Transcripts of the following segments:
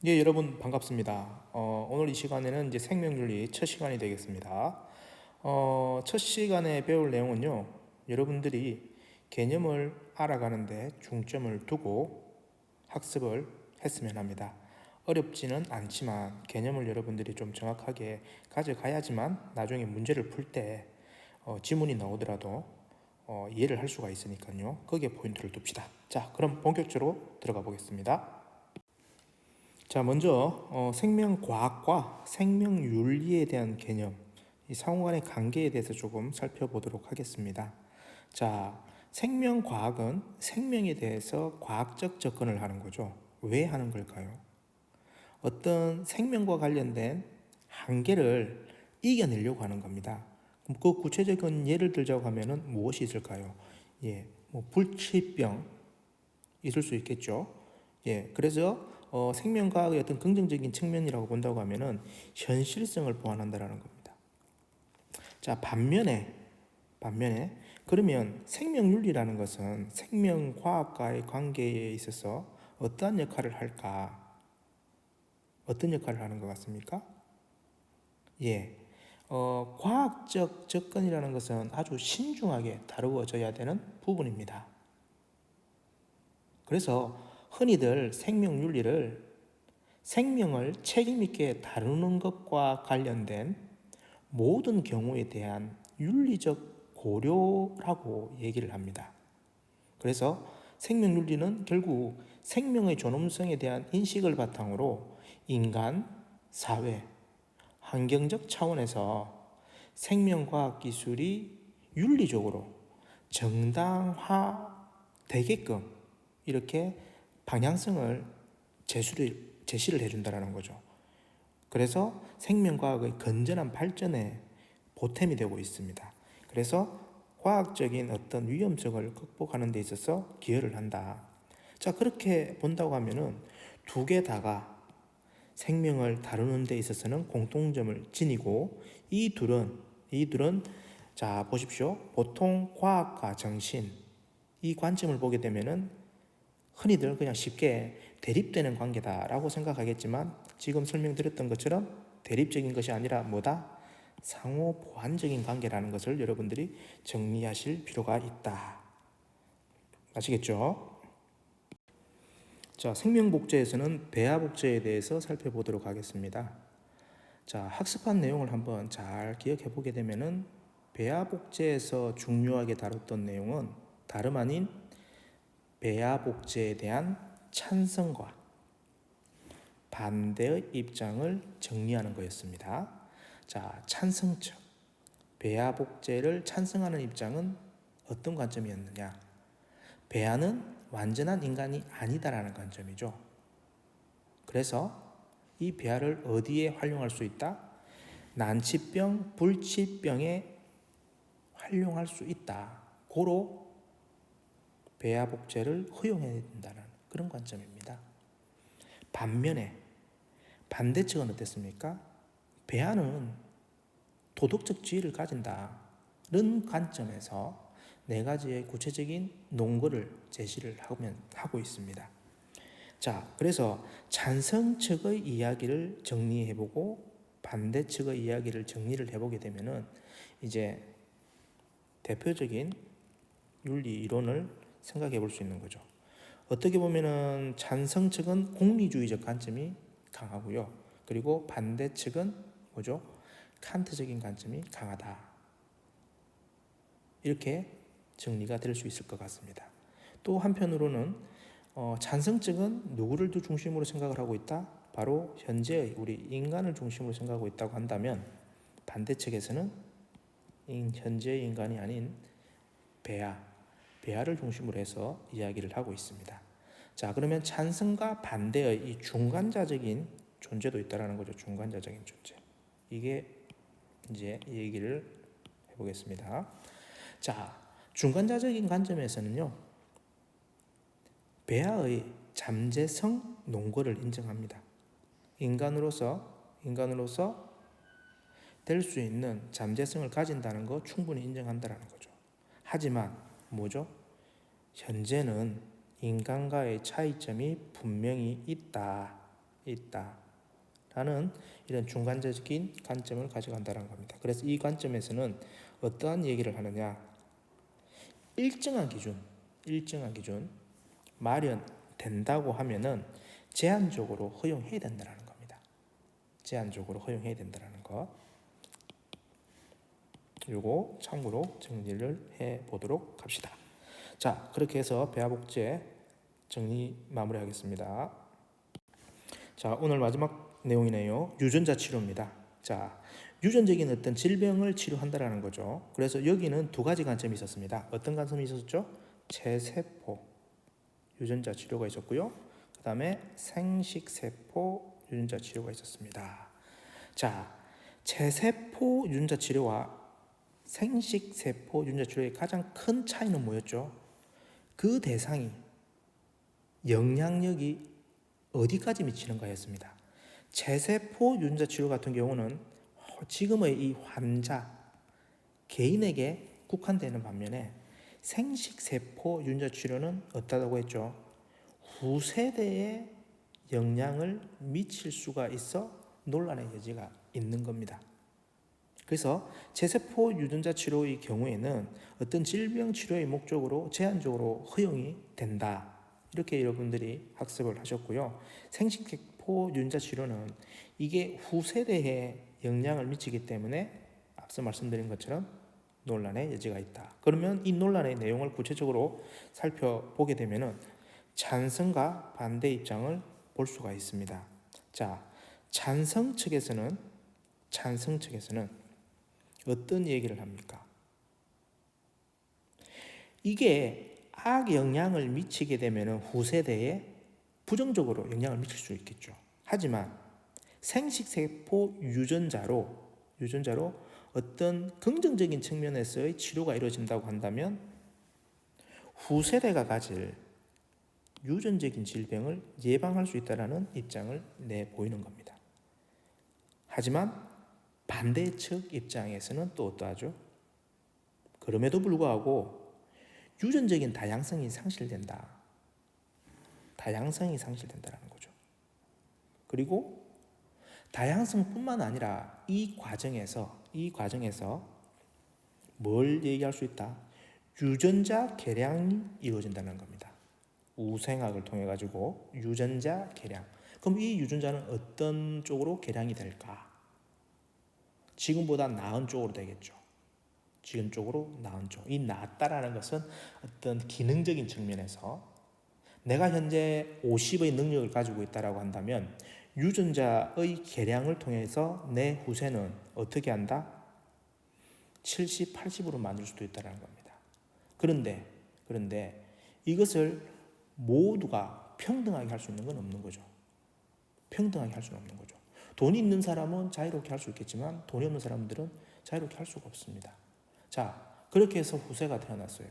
예, 여러분 반갑습니다. 오늘 이 시간에는 이제 생명윤리 첫 시간이 되겠습니다. 첫 시간에 배울 내용은요, 여러분들이 개념을 알아가는데 중점을 두고 학습을 했으면 합니다. 어렵지는 않지만 개념을 여러분들이 좀 정확하게 가져가야지만 나중에 문제를 풀 때 지문이 나오더라도 이해를 할 수가 있으니까요. 거기에 포인트를 둡시다. 자, 그럼 본격적으로 들어가 보겠습니다. 자, 먼저 생명과학과 생명윤리에 대한 개념, 이 상호 간의 관계에 대해서 조금 살펴보도록 하겠습니다. 자, 생명과학은 생명에 대해서 과학적 접근을 하는 거죠. 왜 하는 걸까요? 어떤 생명과 관련된 한계를 이겨내려고 하는 겁니다. 그럼 그 구체적인 예를 들자고 하면은 무엇이 있을까요? 예, 뭐 불치병 있을 수 있겠죠. 예, 그래서 생명과학의 어떤 긍정적인 측면이라고 본다고 하면은 현실성을 보완한다라는 겁니다. 자, 반면에 그러면 생명윤리라는 것은 생명과학과의 관계에 있어서 어떠한 역할을 할까? 어떤 역할을 하는 것 같습니까? 예, 과학적 접근이라는 것은 아주 신중하게 다루어져야 되는 부분입니다. 그래서 흔히들 생명윤리를 생명을 책임있게 다루는 것과 관련된 모든 경우에 대한 윤리적 고려라고 얘기를 합니다. 그래서 생명윤리는 결국 생명의 존엄성에 대한 인식을 바탕으로 인간, 사회, 환경적 차원에서 생명과학 기술이 윤리적으로 정당화되게끔 이렇게 방향성을 제시를 해준다는 거죠. 그래서 생명과학의 건전한 발전에 보탬이 되고 있습니다. 그래서 과학적인 어떤 위험성을 극복하는 데 있어서 기여를 한다. 자, 그렇게 본다고 하면은 두 개 다가 생명을 다루는 데 있어서는 공통점을 지니고 이 둘은 자, 보십시오. 보통 과학과 정신 이 관점을 보게 되면은 흔히들 그냥 쉽게 대립되는 관계다라고 생각하겠지만 지금 설명드렸던 것처럼 대립적인 것이 아니라 뭐다? 상호 보완적인 관계라는 것을 여러분들이 정리하실 필요가 있다. 아시겠죠? 자, 생명복제에서는 배아복제에 대해서 살펴보도록 하겠습니다. 자, 학습한 내용을 한번 잘 기억해 보게 되면은 배아복제에서 중요하게 다뤘던 내용은 다름 아닌 배아복제에 대한 찬성과 반대의 입장을 정리하는 거였습니다. 자, 찬성 측 배아복제를 찬성하는 입장은 어떤 관점이었느냐? 배아는 완전한 인간이 아니다라는 관점이죠. 그래서 이 배아를 어디에 활용할 수 있다? 난치병, 불치병에 활용할 수 있다. 고로 배아복제를 허용해야 된다는 그런 관점입니다. 반면에 반대측은 어땠습니까? 배아는 도덕적 지위를 가진다는 관점에서 네 가지의 구체적인 논거를 제시를 하고 있습니다. 자, 그래서 찬성 측의 이야기를 정리해보고 반대 측의 이야기를 정리를 해보게 되면은 이제 대표적인 윤리 이론을 생각해 볼 수 있는 거죠. 어떻게 보면은 찬성 측은 공리주의적 관점이 강하고요. 그리고 반대 측은 뭐죠? 칸트적인 관점이 강하다. 이렇게 정리가 될 수 있을 것 같습니다. 또 한편으로는 찬성 측은 누구를 중심으로 생각을 하고 있다? 바로 현재의 우리 인간을 중심으로 생각하고 있다고 한다면 반대 측에서는 현재의 인간이 아닌 배아를 중심으로 해서 이야기를 하고 있습니다. 자, 그러면 찬성과 반대의 이 중간자적인 존재도 있다라는 거죠. 중간자적인 존재. 이게 이제 얘기를 해보겠습니다. 자, 중간자적인 관점에서는요, 배아의 잠재성 논거를 인정합니다. 인간으로서 될 수 있는 잠재성을 가진다는 거 충분히 인정한다라는 거죠. 하지만 뭐죠? 현재는 인간과의 차이점이 분명히 있다. 있다라는 이런 중간적인 관점을 가져간다는 겁니다. 그래서 이 관점에서는 어떠한 얘기를 하느냐, 일정한 기준 마련된다고 하면은 제한적으로 허용해야 된다는 겁니다. 제한적으로 허용해야 된다는 거. 요거 참고로 정리를 해 보도록 합시다. 자, 그렇게 해서 배아복제 정리 마무리하겠습니다. 자, 오늘 마지막 내용이네요. 유전자 치료입니다. 자, 유전적인 어떤 질병을 치료한다라는 거죠. 그래서 여기는 두 가지 관점이 있었습니다. 어떤 관점이 있었죠? 체세포 유전자 치료가 있었고요. 그 다음에 생식세포 유전자 치료가 있었습니다. 자, 체세포 유전자 치료와 생식세포 유전자 치료의 가장 큰 차이는 뭐였죠? 그 대상이 영향력이 어디까지 미치는가였습니다. 체세포 유전자 치료 같은 경우는 지금의 이 환자 개인에게 국한되는 반면에 생식세포 유전자 치료는 어떠하다고 했죠? 후세대에 영향을 미칠 수가 있어 논란의 여지가 있는 겁니다. 그래서 체세포 유전자 치료의 경우에는 어떤 질병 치료의 목적으로 제한적으로 허용이 된다. 이렇게 여러분들이 학습을 하셨고요. 생식세포 유전자 치료는 이게 후세대에 영향을 미치기 때문에 앞서 말씀드린 것처럼 논란의 여지가 있다. 그러면 이 논란의 내용을 구체적으로 살펴보게 되면은 찬성과 반대 입장을 볼 수가 있습니다. 자, 찬성 측에서는 어떤 얘기를 합니까? 이게 악영향을 미치게 되면 후세대에 부정적으로 영향을 미칠 수 있겠죠. 하지만 생식세포 유전자로 어떤 긍정적인 측면에서의 치료가 이루어진다고 한다면 후세대가 가질 유전적인 질병을 예방할 수 있다는 입장을 내보이는 겁니다. 하지만 반대 측 입장에서는 또 어떠하죠? 그럼에도 불구하고 유전적인 다양성이 상실된다라는 거죠. 그리고 다양성뿐만 아니라 이 과정에서 뭘 얘기할 수 있다? 유전자 개량이 이루어진다는 겁니다. 우생학을 통해 가지고 유전자 개량. 그럼 이 유전자는 어떤 쪽으로 개량이 될까? 지금보다 나은 쪽으로 되겠죠. 지금 쪽으로 나은 쪽. 이 낫다라는 것은 어떤 기능적인 측면에서 내가 현재 50의 능력을 가지고 있다라고 한다면 유전자의 개량을 통해서 내 후세는 어떻게 한다? 70, 80으로 만들 수도 있다는 겁니다. 그런데 이것을 모두가 평등하게 할 수 있는 건 없는 거죠. 평등하게 할 수는 없는 거죠. 돈이 있는 사람은 자유롭게 할 수 있겠지만 돈이 없는 사람들은 자유롭게 할 수가 없습니다. 자, 그렇게 해서 후세가 태어났어요.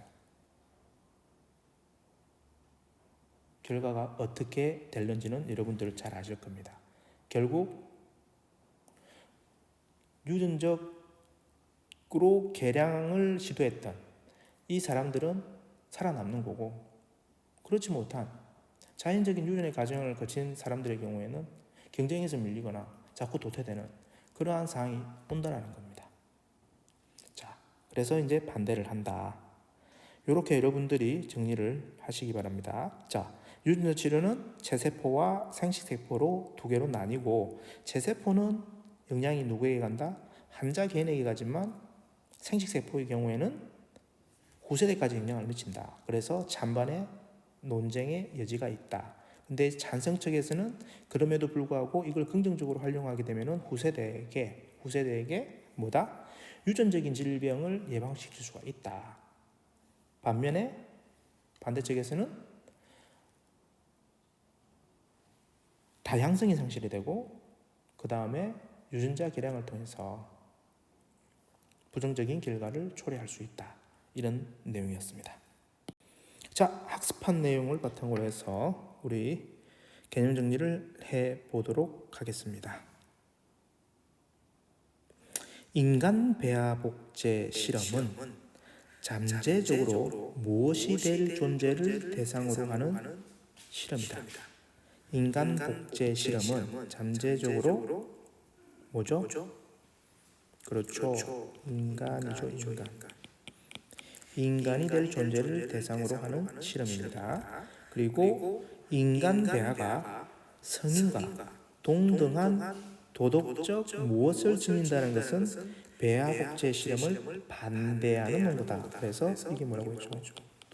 결과가 어떻게 될는지는 여러분들 잘 아실 겁니다. 결국 유전적으로 개량을 시도했던 이 사람들은 살아남는 거고, 그렇지 못한 자연적인 유전의 과정을 거친 사람들의 경우에는 경쟁에서 밀리거나 자꾸 도태되는 그러한 상황이 온다는 겁니다. 자, 그래서 이제 반대를 한다. 이렇게 여러분들이 정리를 하시기 바랍니다. 자, 유전자 치료는 체세포와 생식세포로 두 개로 나뉘고, 체세포는 영향이 누구에게 간다? 환자 개인에게 가지만 생식세포의 경우에는 후세대까지 영향을 미친다. 그래서 찬반의 논쟁의 여지가 있다. 근데 찬성 측에서는 그럼에도 불구하고 이걸 긍정적으로 활용하게 되면 후세대에게 뭐다? 유전적인 질병을 예방시킬 수가 있다. 반면에 반대측에서는 다양성이 상실이 되고 그 다음에 유전자 개량을 통해서 부정적인 결과를 초래할 수 있다. 이런 내용이었습니다. 자, 학습한 내용을 바탕으로 해서 우리 개념 정리를 해보도록 하겠습니다. 인간 배아복제 실험은 잠재적으로 무엇이 될 존재를 대상으로 하는 실험이다. 인간 복제 실험은 잠재적으로 뭐죠? 그렇죠. 인간이죠, 인간. 인간이 될 존재를 대상으로 하는 실험입니다. 그리고 인간 배아가 성인과 동등한 도덕적 무엇을 지닌다는 것은 배아 복제 실험을 반대하는 논거다. 그래서 이게 뭐라고 했죠?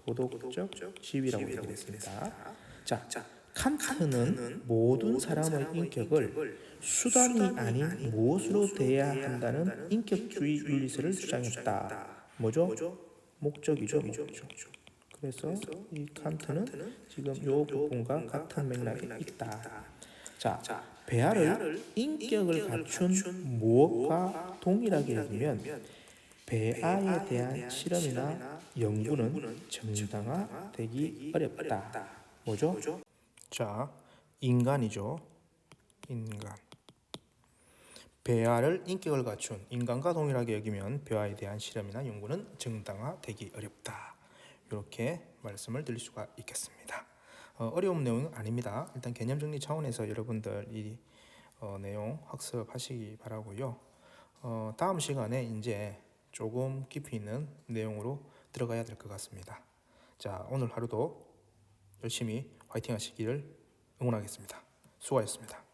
도덕적 지위라고 얘기를 했습니다. 자, 칸트는 모든 사람의 인격을 수단이 아닌 무엇으로 대해야 한다는 인격주의 윤리설을 주장했다. 뭐죠? 목적이죠, 목적. 그래서 이 칸트는 지금 요 부분과 같은 맥락이 있다. 자, 배아를 인격을 갖춘 무엇과 동일하게 여기면 배아에 대한 실험이나 연구는 정당화되기 어렵다. 뭐죠? 자, 인간이죠. 인간. 배아를 인격을 갖춘 인간과 동일하게 여기면 배아에 대한 실험이나 연구는 정당화되기 어렵다. 이렇게 말씀을 드릴 수가 있겠습니다. 어려운 내용은 아닙니다. 일단 개념 정리 차원에서 여러분들 이 내용 학습하시기 바라고요. 다음 시간에 이제 조금 깊이 있는 내용으로 들어가야 될 것 같습니다. 자, 오늘 하루도 열심히 화이팅 하시기를 응원하겠습니다. 수고하셨습니다.